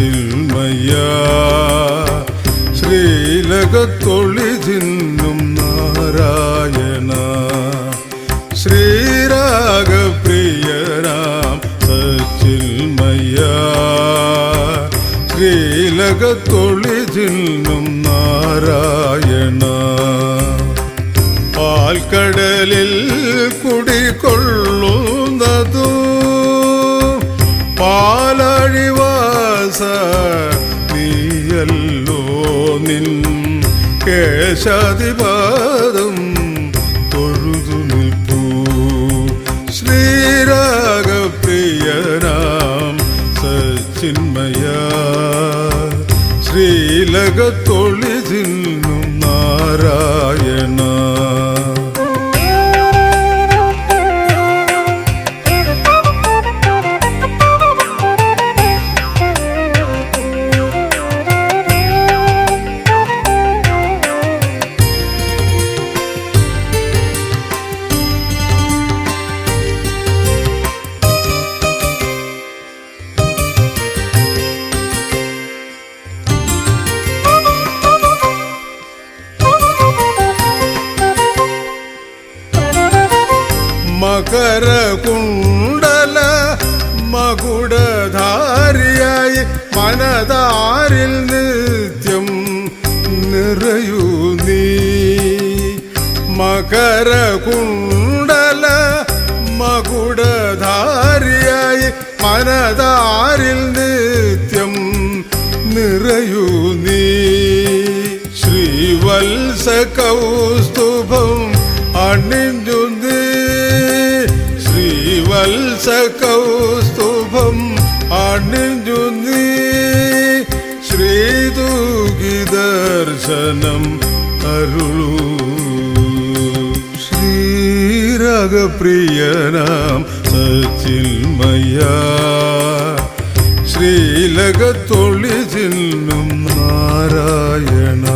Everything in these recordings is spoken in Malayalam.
സച്ചിന്മയ ശ്രീലകത്തൊളിജിന്നും നാരായണ ശ്രീരാഗപ്രിയരാം സച്ചിന്മയ ശ്രീലകത്തൊളിജിന്നും നാരായണ പാൽക്കടലിൽ കുടികൊള്ളുന്നതു പാലഴിവാസ നീയല്ലോ നിൻ കേശാദിപാദം തൊഴുതു നിൽപ്പൂ ശ്രീരാഗപ്രിയനാം സച്ചിന്മയ ശ്രീലകത്തൊളിജിന്നും നാരായണ മകരകുണ്ടല മകുടധാരിയായി മനതാരിൽ നിത്യം നിറയൂ നീ മകരകുണ്ടല മകുടധാരിയായി മനതാരിൽ നിത്യം നിറയൂ നീ ശ്രീവത്സ കൗസ്തുഭം അണിഞ്ഞു നീ ശ്രീവത്സ കൗസ്തുഭം അണിഞ്ഞു നീ ശ്രീദുഗി ദർശനം അരുളൂ ശ്രീരാഗപ്രിയനാം സച്ചിന്മയ ശ്രീലകത്തൊളിജിന്നും നാരായണ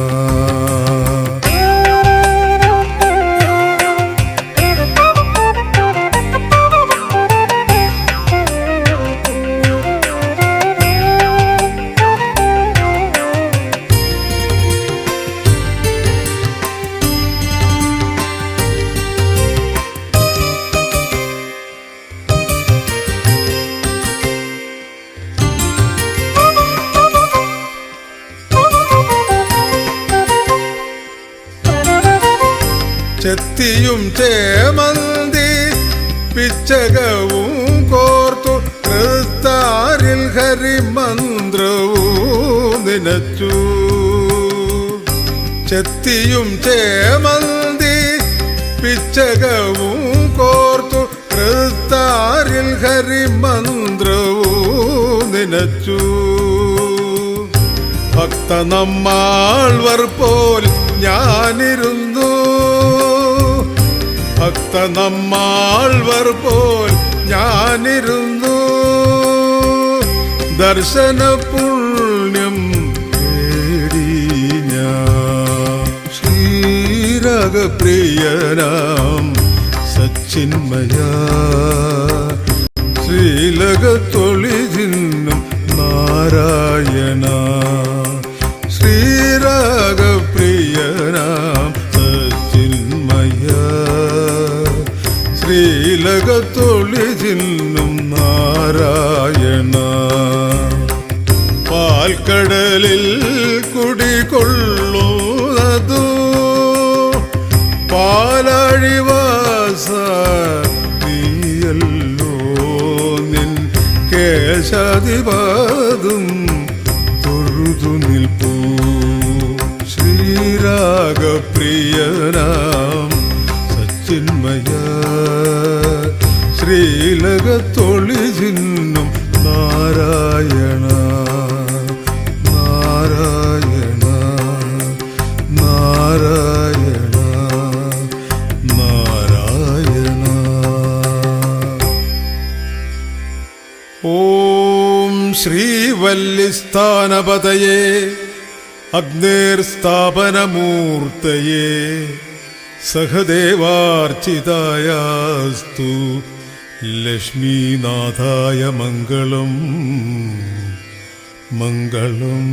ചെത്തിയും ചേമന്തി പിച്ചകവും കോർത്തു കൃത്താരിൽ ഹരിമന്ത്രവും നിനച്ചു ചെത്തിയും ചേമന്തി പിച്ചകവും കോർത്തു കൃത്താരിൽ ഹരിമന്ത്രവും നിനച്ചു ഭക്തനമ്മാൾവർ പോൽ ഞാനിരുന്നു ഭക്തനമ്മാൾവർ പോൽ ഞാനിരുന്നു ദർശന പുണ്യം തേടി ഞാൻ ശ്രീരാഗപ്രിയനാം സച്ചിന്മയ ശ്രീലകത്തൊളിജിന്നും നാരായണ ശ്രീരാഗപ്രിയനാം സച്ചിന്മയ ശ്രീലകത്തൊളിജിന്നും നാരായണ പാൽക്കടലിൽ കുടികൊള്ളുന്നതു പാലഴിവാസ നീയല്ലോ നിൻ കേശാദിപാദം തൊഴുതു നിൽപ്പൂ ശ്രീരാഗപ്രിയനാം സച്ചിന്മയ ശ്രീലകത്തൊളിജിന്നും നാരായണ നാരായണ നാരായണ നാരായണ. ഓം ശ്രീവല്ലിസ്ഥാനപതയേ അഗ്നിർസ്ഥാപനമൂർത്തയേ സഹദേവാർച്ചിതായാസ്തു ലക്ഷ്മീനാഥായ മംഗളം. മംഗളം